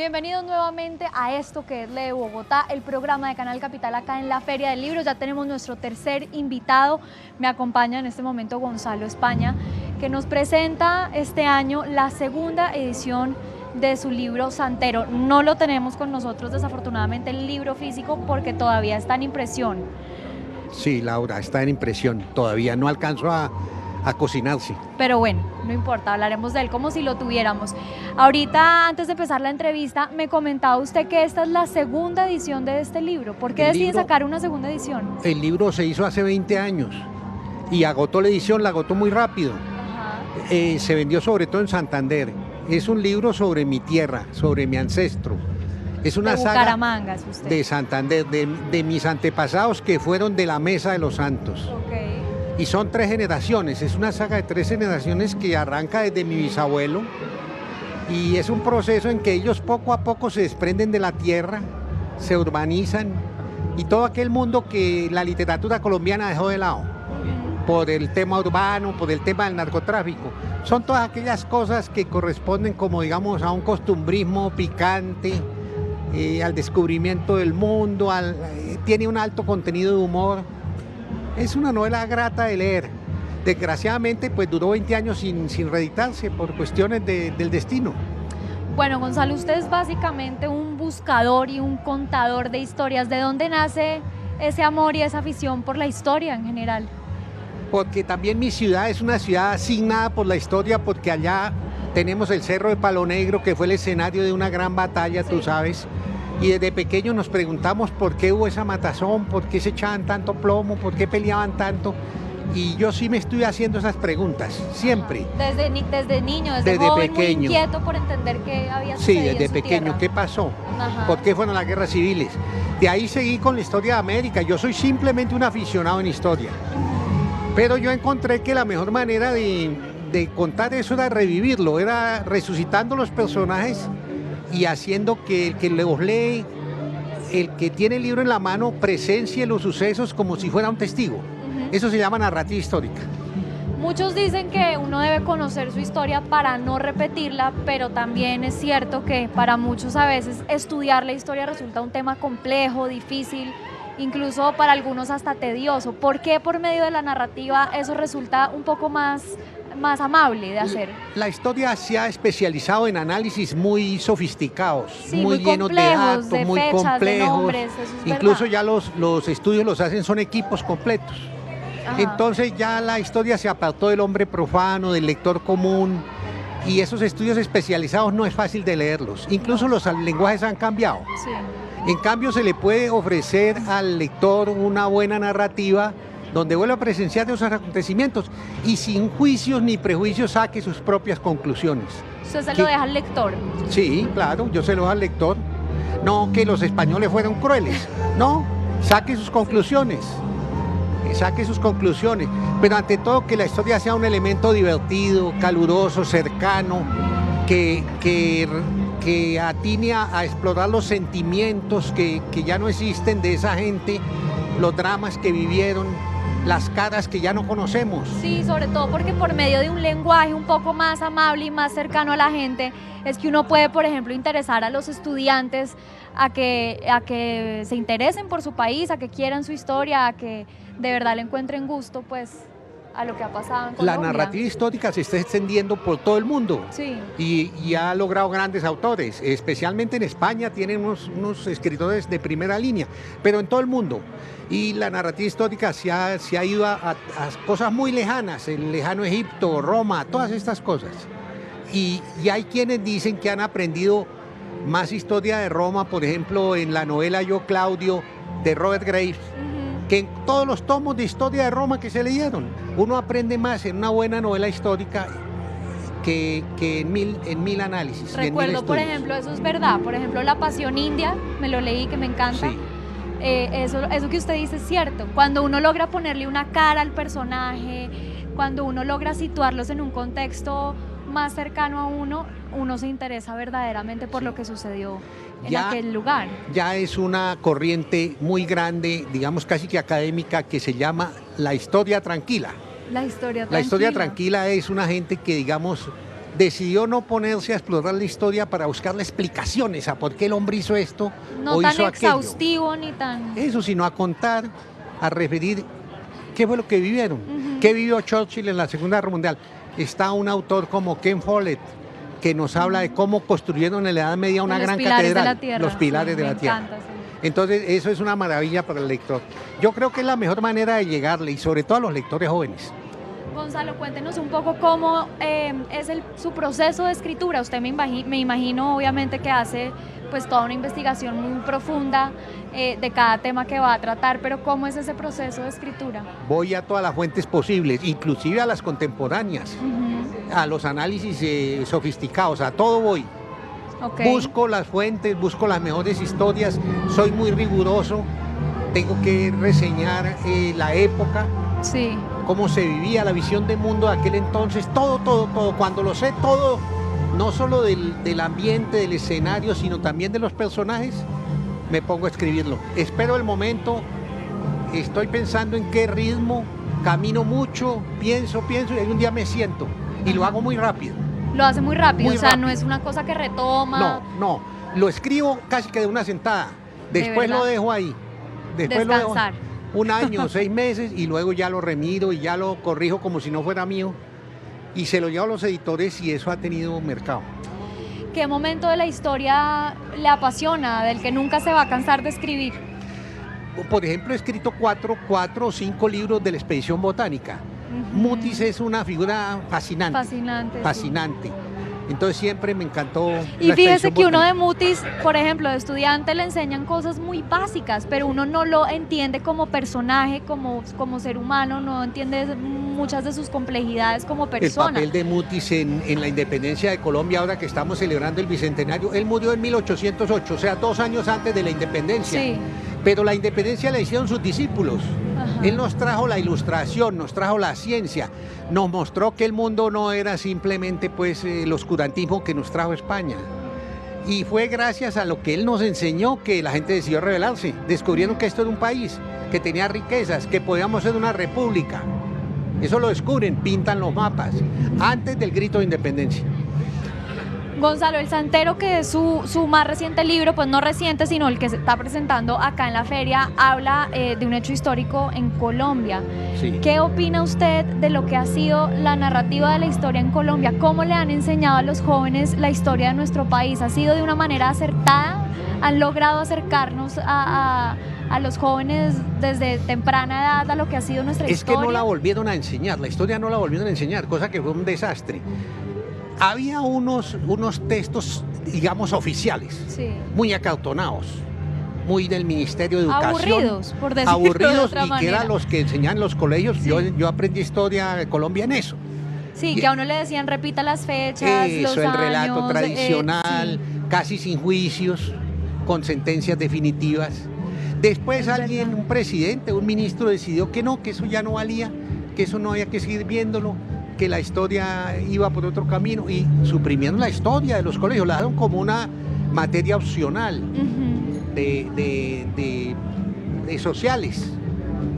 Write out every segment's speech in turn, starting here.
Bienvenidos nuevamente a esto que es Lee Bogotá, el programa de Canal Capital acá en la Feria del Libro. Ya tenemos nuestro tercer invitado, me acompaña en este momento Gonzalo España, que nos presenta este año la segunda edición de su libro Santero. No lo tenemos con nosotros desafortunadamente el libro físico porque todavía está en impresión. Sí, Laura, está en impresión, todavía no alcanzó a cocinarse. Pero bueno, no importa, hablaremos de él como si lo tuviéramos. Ahorita, antes de empezar la entrevista, me comentaba usted que esta es la segunda edición de este libro. ¿Por qué decide sacar una segunda edición? El libro se hizo hace 20 años y agotó la edición, la agotó muy rápido. Se vendió sobre todo en Santander. Es un libro sobre mi tierra, sobre mi ancestro. Es una saga de Santander, de mis antepasados que fueron de la Mesa de los Santos. Y son 3 generaciones, es una saga de 3 generaciones que arranca desde mi bisabuelo y es un proceso en que ellos poco a poco se desprenden de la tierra, se urbanizan y todo aquel mundo que la literatura colombiana dejó de lado por el tema urbano, por el tema del narcotráfico. Son todas aquellas cosas que corresponden como digamos a un costumbrismo picante, al descubrimiento del mundo, tiene un alto contenido de humor. Es una novela grata de leer. Desgraciadamente, pues duró 20 años sin reeditarse por cuestiones del destino. Bueno, Gonzalo, usted es básicamente un buscador y un contador de historias. ¿De dónde nace ese amor y esa afición por la historia en general? Porque también mi ciudad es una ciudad asignada por la historia, porque allá tenemos el Cerro de Palo Negro, que fue el escenario de una gran batalla, tú sabes. Y desde pequeños nos preguntamos por qué hubo esa matazón, por qué se echaban tanto plomo, por qué peleaban tanto. Y yo sí me estoy haciendo esas preguntas, siempre. Desde niño, desde joven, pequeño. Muy inquieto por entender qué había sucedido. Sí, desde pequeño, tierra. ¿Qué pasó? ¿Por qué fueron las guerras civiles? De ahí seguí con la historia de América. Yo soy simplemente un aficionado en historia. Pero yo encontré que la mejor manera de contar eso era revivirlo, era resucitando los personajes y haciendo que el que los lee, el que tiene el libro en la mano, presencie los sucesos como si fuera un testigo. Eso se llama narrativa histórica. Muchos dicen que uno debe conocer su historia para no repetirla, pero también es cierto que para muchos a veces estudiar la historia resulta un tema complejo, difícil, incluso para algunos hasta tedioso. ¿Por qué por medio de la narrativa eso resulta un poco más amable de hacer? La historia se ha especializado en análisis muy sofisticados, sí, muy llenos de datos, muy complejos, de nombres, incluso ya los estudios los hacen, son equipos completos. Entonces ya la historia se apartó del hombre profano, del lector común, y esos estudios especializados no es fácil de leerlos, incluso los lenguajes han cambiado. Sí. En cambio se le puede ofrecer al lector una buena narrativa donde vuelva a presenciar esos acontecimientos y sin juicios ni prejuicios saque sus propias conclusiones. ¿Usted se lo deja al lector? Sí, claro, yo se lo dejo al lector. No que los españoles fueron crueles, no, saque sus conclusiones, pero ante todo que la historia sea un elemento divertido, caluroso, cercano, que atine a explorar los sentimientos que ya no existen de esa gente, los dramas que vivieron, las caras que ya no conocemos. Sí, sobre todo porque por medio de un lenguaje un poco más amable y más cercano a la gente, es que uno puede, por ejemplo, interesar a los estudiantes a que se interesen por su país, a que quieran su historia, a que de verdad le encuentren gusto, pues, a lo que ha pasado en Colombia. La narrativa histórica se está extendiendo por todo el mundo, sí. y ha logrado grandes autores, especialmente en España tienen unos escritores de primera línea, pero en todo el mundo. Y la narrativa histórica se ha ido a cosas muy lejanas, el lejano Egipto, Roma, todas estas cosas. Y hay quienes dicen que han aprendido más historia de Roma, por ejemplo, en la novela Yo Claudio, de Robert Graves, que en todos los tomos de historia de Roma que se leyeron. Uno aprende más en una buena novela histórica que en mil análisis. Recuerdo, por ejemplo, eso es verdad. Por ejemplo, La Pasión India, me lo leí, que me encanta. Sí. Eso que usted dice es cierto. Cuando uno logra ponerle una cara al personaje, cuando uno logra situarlos en un contexto más cercano a uno se interesa verdaderamente por lo que sucedió en aquel lugar. Ya es una corriente muy grande, digamos casi que académica, que se llama la historia tranquila. La historia tranquila. La historia tranquila es una gente que, digamos, decidió no ponerse a explorar la historia para buscarle explicaciones a por qué el hombre hizo esto No o tan hizo aquello. exhaustivo ni tan... Eso, sino a contar, a referir qué fue lo que vivieron, qué vivió Churchill en la Segunda Guerra Mundial. Está un autor como Ken Follett, que nos habla de cómo construyeron en la Edad Media una gran catedral, los pilares de la tierra. Encanta, sí. Entonces, eso es una maravilla para el lector. Yo creo que es la mejor manera de llegarle, y sobre todo a los lectores jóvenes. Gonzalo, cuéntenos un poco cómo es su proceso de escritura. Usted me imagino obviamente que hace pues toda una investigación muy profunda de cada tema que va a tratar, pero ¿cómo es ese proceso de escritura? Voy a todas las fuentes posibles, inclusive a las contemporáneas, a los análisis sofisticados, a todo voy. Okay. Busco las fuentes, busco las mejores historias, soy muy riguroso, tengo que reseñar la época, sí, cómo se vivía, la visión del mundo de aquel entonces, todo. Cuando lo sé todo, no solo del ambiente, del escenario, sino también de los personajes, me pongo a escribirlo. Espero el momento, estoy pensando en qué ritmo, camino mucho, pienso, y un día me siento y lo hago muy rápido. Lo hace muy rápido, muy o sea, rápido. no es una cosa que retoma. No, lo escribo casi que de una sentada, después lo dejo ahí, después lo dejo descansar. un año, 6 meses, y luego ya lo remiro y ya lo corrijo como si no fuera mío, y se lo llevo a los editores, y eso ha tenido mercado. ¿Qué momento de la historia le apasiona, del que nunca se va a cansar de escribir? Por ejemplo, he escrito 4 o 5 libros de la expedición botánica. Mutis es una figura fascinante. Fascinante. Sí. Entonces siempre me encantó. Y fíjese que uno de Mutis, por ejemplo, de estudiante, le enseñan cosas muy básicas, pero uno no lo entiende como personaje, como ser humano, no entiende muchas de sus complejidades como persona. El papel de Mutis en la independencia de Colombia, ahora que estamos celebrando el bicentenario, él murió en 1808, o sea, 2 años antes de la independencia. Sí. Pero la independencia la hicieron sus discípulos. Ajá. Él nos trajo la ilustración, nos trajo la ciencia, nos mostró que el mundo no era simplemente pues el oscurantismo que nos trajo España. Y fue gracias a lo que él nos enseñó que la gente decidió rebelarse. Descubrieron que esto era un país, que tenía riquezas, que podíamos ser una república. Eso lo descubren, pintan los mapas, antes del grito de independencia. Gonzalo, El Santero, que es su más reciente libro, pues no reciente, sino el que se está presentando acá en la feria, habla de un hecho histórico en Colombia. Sí. ¿Qué opina usted de lo que ha sido la narrativa de la historia en Colombia? ¿Cómo le han enseñado a los jóvenes la historia de nuestro país? ¿Ha sido de una manera acertada? ¿Han logrado acercarnos a los jóvenes desde temprana edad a lo que ha sido nuestra historia? Es que no la volvieron a enseñar, la historia no la volvieron a enseñar, cosa que fue un desastre. Había unos textos, digamos, oficiales, sí, muy acartonados, muy del Ministerio de Educación. Aburridos, por decirlo aburridos, de otra y manera. Que eran los que enseñan en los colegios. Sí. Yo aprendí historia de Colombia en eso. Sí, que a uno le decían repita las fechas, eso, los el años, relato tradicional, sí, casi sin juicios, con sentencias definitivas. Después alguien, un presidente, un ministro decidió que no, que eso ya no valía, que eso no había que seguir viéndolo, que la historia iba por otro camino, y suprimieron la historia de los colegios, la dejaron como una materia opcional de sociales.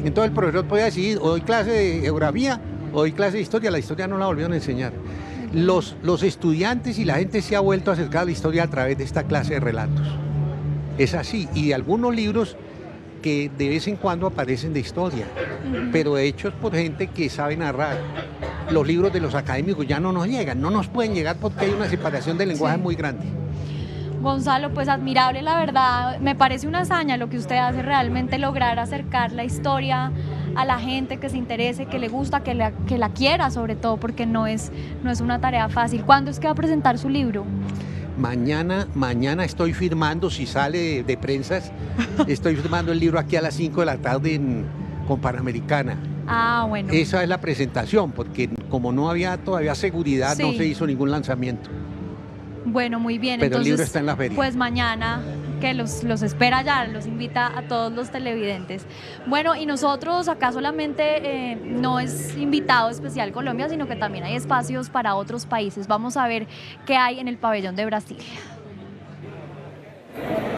Entonces el profesor podía decidir, o doy clase de geografía o doy clase de historia. La historia no la volvieron a enseñar. Los estudiantes y la gente se ha vuelto a acercar a la historia a través de esta clase de relatos. Es así, y de algunos libros que de vez en cuando aparecen de historia, pero hechos por gente que sabe narrar. Los libros de los académicos ya no nos llegan, no nos pueden llegar porque hay una separación del lenguaje muy grande. Gonzalo, pues admirable, la verdad, me parece una hazaña lo que usted hace, realmente lograr acercar la historia a la gente que se interese, que le gusta, que la quiera sobre todo, porque no es una tarea fácil. ¿Cuándo es que va a presentar su libro? Mañana estoy firmando, si sale de prensas, estoy firmando el libro aquí a las 5 de la tarde con Panamericana. Ah, bueno. Esa es la presentación, porque como no había todavía seguridad, sí, no se hizo ningún lanzamiento. Bueno, muy bien. Pero entonces, el libro está en la feria. Pues mañana, que los espera ya, los invita a todos los televidentes. Bueno, y nosotros acá solamente no es invitado especial Colombia, sino que también hay espacios para otros países. Vamos a ver qué hay en el pabellón de Brasil.